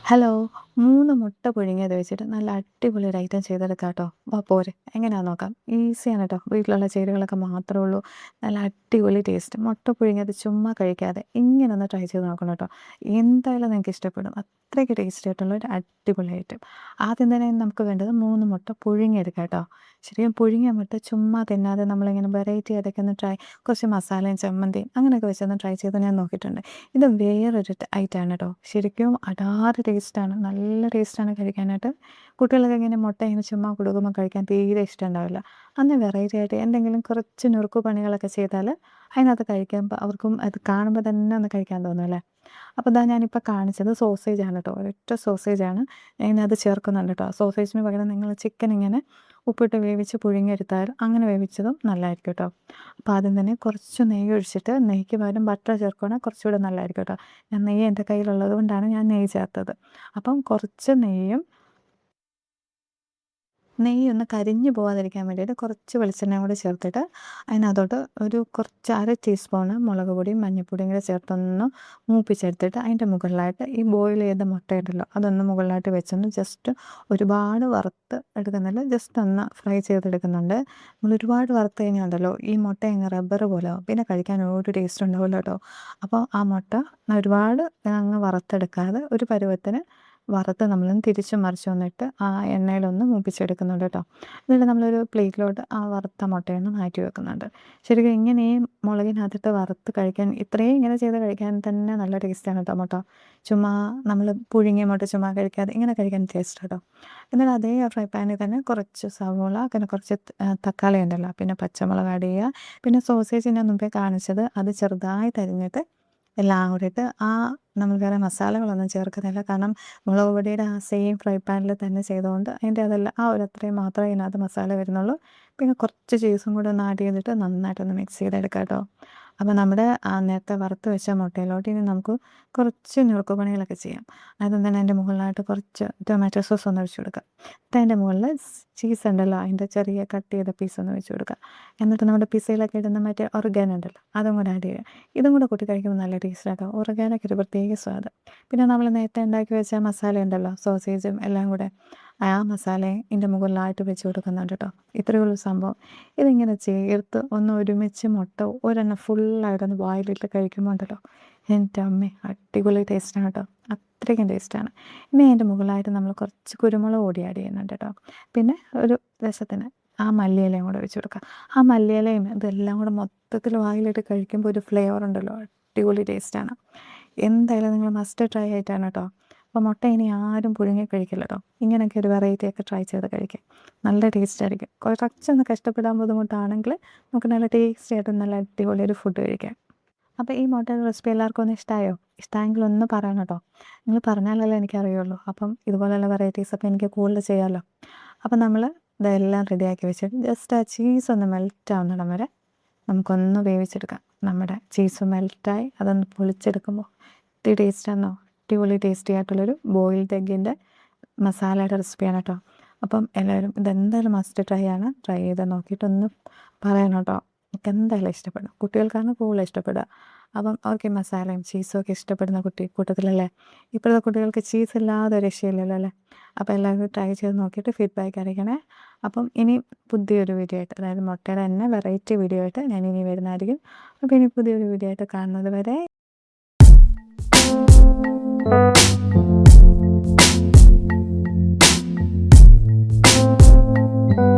Hello. 3 മുട്ട പുഴുങ്ങിയത് വെച്ചിട്ട് നല്ല അടിപൊളി ഒരു ഐറ്റം ചെയ്തെടുക്കാം ട്ടോ. വാ പോര്. എങ്ങനെയാന്ന് നോക്കാം. ഈസിയാണ് ട്ടോ. വീട്ടിലുള്ള ചേരുവകളൊക്കെ മാത്രമേ ഉള്ളൂ. നല്ല അടിപൊളി ടേസ്റ്റ്. മുട്ട പുഴുങ്ങിയത് ചുമ്മാ കഴിക്കാതെ ഇങ്ങനെ ഒന്ന് ട്രൈ ചെയ്ത് നോക്കണം ട്ടോ. എന്തായാലും നിങ്ങൾക്ക് ഇഷ്ടപ്പെടും. അത്രയ്ക്ക് ടേസ്റ്റി ആയിട്ടുള്ള ഒരു അടിപൊളി ഐറ്റം. ആദ്യം തന്നെ നമുക്ക് വേണ്ടത് 3 മുട്ട പുഴുങ്ങിയെടുക്കാം ട്ടോ. ശരിക്കും പുഴുങ്ങിയ മുട്ട ചുമ്മാ തിന്നാതെ നമ്മളിങ്ങനെ വെറൈറ്റി ആയിട്ടൊക്കെ ഒന്ന് കുറച്ച് മസാലയും ചമ്മന്തിയും അങ്ങനെയൊക്കെ വെച്ചൊന്ന് ട്രൈ ചെയ്ത് ഞാൻ നോക്കിയിട്ടുണ്ട്. ഇത് വേറൊരു ഐറ്റമാണ് കേട്ടോ. ശരിക്കും അടാറ് ടേസ്റ്റാണ്. നല്ല ടേസ്റ്റാണ് കഴിക്കാനായിട്ട്. കുട്ടികൾക്ക് ഇങ്ങനെ മുട്ട ഇങ്ങനെ ചുമ്മാ കൊടുക്കുമ്പോൾ കഴിക്കാൻ തീരെ ഇഷ്ടമുണ്ടാവില്ല. അന്ന് വെറൈറ്റി ആയിട്ട് എന്തെങ്കിലും കുറച്ച് നുറുക്കു പണികളൊക്കെ ചെയ്താൽ അതിനകത്ത് കഴിക്കുമ്പോൾ അവർക്കും അത് കാണുമ്പോൾ തന്നെ ഒന്ന് കഴിക്കാൻ തോന്നും അല്ലേ. അപ്പോൾ ഇതാ ഞാനിപ്പോൾ കാണിച്ചത് സോസേജാണ് കേട്ടോ. ഒരൊറ്റ സോസേജാണ് ഇതിനകത്ത് ചേർക്കുന്നുണ്ട് കേട്ടോ. സോസേജിന് പകരം നിങ്ങൾ ചിക്കൻ ഇങ്ങനെ ഉപ്പിട്ട് വേവിച്ച് പുഴുങ്ങിയെടുത്താൽ അങ്ങനെ വേവിച്ചതും നല്ലതായിരിക്കും കേട്ടോ. അപ്പോൾ ആദ്യം തന്നെ കുറച്ച് നെയ്യ് ഒഴിച്ചിട്ട് നെയ്ക്ക് പകരം ബട്ടർ ചേർക്കുകയാണെങ്കിൽ കുറച്ചുകൂടെ നല്ലതായിരിക്കും കേട്ടോ. ഞാൻ നെയ്യ് എൻ്റെ കയ്യിലുള്ളത് കൊണ്ടാണ് ഞാൻ നെയ്യ് ചേർത്തത്. അപ്പം കുറച്ച് നെയ്യൊന്ന് കരിഞ്ഞു പോകാതിരിക്കാൻ വേണ്ടിയിട്ട് കുറച്ച് വെളിച്ചെണ്ണയും കൂടി ചേർത്തിട്ട് അതിനകത്തോട്ട് ഒരു കുറച്ച് 1/2 ടീസ്പൂണ് മുളക് പൊടിയും മഞ്ഞൾപ്പൊടിയും കൂടെ ചേർത്തൊന്ന് മൂപ്പിച്ചെടുത്തിട്ട് അതിൻ്റെ മുകളിലായിട്ട് ഈ ബോയിൽ ചെയ്ത മുട്ടയുണ്ടല്ലോ അതൊന്ന് മുകളിലായിട്ട് വെച്ചൊന്ന് ജസ്റ്റ് ഒരുപാട് വറുത്ത് എടുക്കുന്നില്ല, ജസ്റ്റ് ഒന്ന് ഫ്രൈ ചെയ്തെടുക്കുന്നുണ്ട്. നമ്മൾ ഒരുപാട് വറുത്ത് കഴിഞ്ഞാൽ ഈ മുട്ട അങ്ങ് റബ്ബർ പോലെ ആവും, പിന്നെ കഴിക്കാൻ ഒരു ടേസ്റ്റ് ഉണ്ടാവില്ല കേട്ടോ. അപ്പോൾ ആ മുട്ട ഒരുപാട് അങ്ങ് വറുത്തെടുക്കാതെ ഒരു പരുവത്തിന് വറുത്ത് നമ്മളൊന്ന് തിരിച്ചും മറിച്ചും ഒന്നിട്ട് ആ എണ്ണയിലൊന്ന് മൂപ്പിച്ചെടുക്കുന്നുണ്ട് കേട്ടോ. എന്നിട്ട് നമ്മളൊരു പ്ലേറ്റിലോട്ട് ആ വറുത്ത മുട്ടയൊന്ന് മാറ്റി വെക്കുന്നുണ്ട്. ശരിക്കും ഇങ്ങനെ ഈ മുളകിനകത്തിട്ട് വറുത്ത് കഴിക്കാൻ ഇത്രയും ഇങ്ങനെ ചെയ്ത് കഴിക്കാൻ തന്നെ നല്ല ടേസ്റ്റാണ് കേട്ടോ മുട്ട. ചുമ്മാ നമ്മൾ പുഴുങ്ങിയ മുട്ട ചുമ്മാ കഴിക്കാതെ ഇങ്ങനെ കഴിക്കാൻ ടേസ്റ്റ് കേട്ടോ. എന്നിട്ട് അതേ ഫ്രൈ പാനിൽ തന്നെ കുറച്ച് സവോള, പിന്നെ കുറച്ച് തക്കാളി ഉണ്ടല്ലോ, പിന്നെ പച്ചമുളക് ആഡ് ചെയ്യുക. പിന്നെ സോസേജ് ഞാൻ മുമ്പേ കാണിച്ചത് അത് ചെറുതായി അരിഞ്ഞിട്ട് എല്ലാം കൂടിയിട്ട് നമ്മൾ വേറെ മസാലകളൊന്നും ചേർക്കുന്നില്ല. കാരണം മുളക് പൊടിയുടെ ആ സെയിം ഫ്രൈ പാനിൽ തന്നെ ചെയ്തുകൊണ്ട് അതിൻ്റെ അതെല്ലാം ഒരു അത്രയും മാത്രമേ ഇതിനകത്ത് മസാല വരുന്നുള്ളൂ. പിന്നെ കുറച്ച് ചീസും കൂടെ ഒന്ന് ആഡ് ചെയ്തിട്ട് നന്നായിട്ടൊന്ന് മിക്സ് ചെയ്തെടുക്കാം കേട്ടോ. അപ്പോൾ നമ്മുടെ നേരത്തെ വറുത്ത് വെച്ച മുട്ടയിലോട്ട് ഇനി നമുക്ക് കുറച്ച് നുറുക്ക് പണികളൊക്കെ ചെയ്യാം. ആദ്യം തന്നെ അതിൻ്റെ മുകളിലായിട്ട് കുറച്ച് ടൊമാറ്റോ സോസ് ഒന്ന് ഒഴിച്ച് കൊടുക്കുക. എന്നിട്ട് അതിൻ്റെ മുകളിൽ ചീസ് ഉണ്ടല്ലോ അതിൻ്റെ ചെറിയ കട്ട് ചെയ്ത പീസ് ഒന്ന് വെച്ച് കൊടുക്കുക. എന്നിട്ട് നമ്മുടെ പിസയിലൊക്കെ ഇടുന്ന മറ്റേ ഒറിഗാനോ ഉണ്ടല്ലോ അതും കൂടെ ആഡ് ചെയ്യുക. ഇതും കൂടെ കൂട്ടി കഴിക്കുമ്പോൾ നല്ല ടേസ്റ്റ് ആട്ടോ. ഒറിഗാനോയ്ക്ക് ഒരു പ്രത്യേക സ്വാദ്. പിന്നെ നമ്മൾ നേരത്തെ ഉണ്ടാക്കി വെച്ച മസാല ഉണ്ടല്ലോ, സോസേജും എല്ലാം കൂടെ ആ മസാലയും ഇതിൻ്റെ മുകളിലായിട്ട് വെച്ച് കൊടുക്കുന്നുണ്ട് കേട്ടോ. ഇത്രയേ ഉള്ളൂ സംഭവം. ഇതിങ്ങനെ ചേർത്ത് ഒന്ന് ഒരുമിച്ച് മുട്ട ഒരെണ്ണം ഫുള്ളായിട്ടൊന്ന് വായിലിട്ട് കഴിക്കുമ്പോൾ ഉണ്ടല്ലോ, എൻ്റെ അമ്മേ അടിപൊളി ടേസ്റ്റാണ് കേട്ടോ. അത്രയ്ക്കും ടേസ്റ്റാണ്. ഇനി അതിൻ്റെ മുകളിലായിട്ട് നമ്മൾ കുറച്ച് കുരുമുളക് പൊടി ആഡ് ചെയ്യുന്നുണ്ട് കേട്ടോ. പിന്നെ ഒരു രസത്തിന് ആ മല്ലിയിലയും കൂടെ വെച്ച് കൊടുക്കുക. ആ മല്ലിയിലയും ഇതെല്ലാം കൂടെ മൊത്തത്തിൽ വായിലിട്ട് കഴിക്കുമ്പോൾ ഒരു ഫ്ലേവർ ഉണ്ടല്ലോ, അടിപൊളി ടേസ്റ്റാണ്. എന്തായാലും നിങ്ങൾ മസ്റ്റ് ട്രൈ ആയിട്ടാണ് കേട്ടോ. അപ്പോൾ മുട്ട ഇനി ആരും പുഴുങ്ങി കഴിക്കില്ല കേട്ടോ. ഇങ്ങനെയൊക്കെ ഒരു വെറൈറ്റി ഒക്കെ ട്രൈ ചെയ്ത് കഴിക്കാം. നല്ല ടേസ്റ്റ് ആയിരിക്കും. കുറച്ചൊന്ന് കഷ്ടപ്പെടാൻ ബുദ്ധിമുട്ടാണെങ്കിൽ നമുക്ക് നല്ല ടേസ്റ്റി ആയിട്ട് നല്ല അടിപൊളി ഒരു ഫുഡ് കഴിക്കാം. അപ്പോൾ ഈ മുട്ടയുടെ റെസിപ്പി എല്ലാവർക്കും ഒന്ന് ഇഷ്ടമായോ? ഇഷ്ടമായെങ്കിൽ ഒന്ന് പറയണം കേട്ടോ. നിങ്ങൾ പറഞ്ഞാലല്ലേ എനിക്കറിയുള്ളൂ. അപ്പം ഇതുപോലെയുള്ള വെറൈറ്റീസൊക്കെ എനിക്ക് കൂടുതൽ ചെയ്യാമല്ലോ. അപ്പം നമ്മൾ ഇതെല്ലാം റെഡിയാക്കി വെച്ചിട്ട് ജസ്റ്റ് ആ ചീസ് ഒന്ന് മെൽറ്റ് ആവുന്നിടം വരെ നമുക്കൊന്ന് വേവിച്ചെടുക്കാം. നമ്മുടെ ചീസ് മെൽറ്റായി അതൊന്ന് പൊളിച്ചെടുക്കുമ്പോൾ ടേസ്റ്റാണോ, അടിപൊളി ടേസ്റ്റി ആയിട്ടുള്ളൊരു ബോയിൽഡ് എഗ്ഗിൻ്റെ മസാലയുടെ റെസിപ്പിയാണ് കേട്ടോ. അപ്പം എല്ലാവരും ഇതെന്തായാലും മസ്റ്റ് ട്രൈ ആണ്. ട്രൈ ചെയ്ത് നോക്കിയിട്ടൊന്ന് പറയണം കേട്ടോ. എനിക്ക് എന്തായാലും ഇഷ്ടപ്പെടും. കുട്ടികൾക്കാണ് കൂടുതൽ ഇഷ്ടപ്പെടുക. അപ്പം അവർക്ക് ഈ മസാലയും ചീസും ഒക്കെ ഇഷ്ടപ്പെടുന്ന കൂട്ടത്തിലല്ലേ. ഇപ്പോഴത്തെ കുട്ടികൾക്ക് ചീസ് ഇല്ലാതെ ഒരു രക്ഷയില്ലല്ലോ അല്ലേ. അപ്പോൾ എല്ലാവരും ട്രൈ ചെയ്ത് നോക്കിയിട്ട് ഫീഡ്ബാക്ക് അറിയിക്കണേ. അപ്പം ഇനി പുതിയൊരു വീഡിയോ ആയിട്ട്, അതായത് മുട്ടയുടെ തന്നെ വെറൈറ്റി വീഡിയോ ആയിട്ട് ഞാൻ ഇനി വരുന്നതായിരിക്കും. അപ്പോൾ ഇനി പുതിയൊരു വീഡിയോ ആയിട്ട് കാണുന്നത് വരെ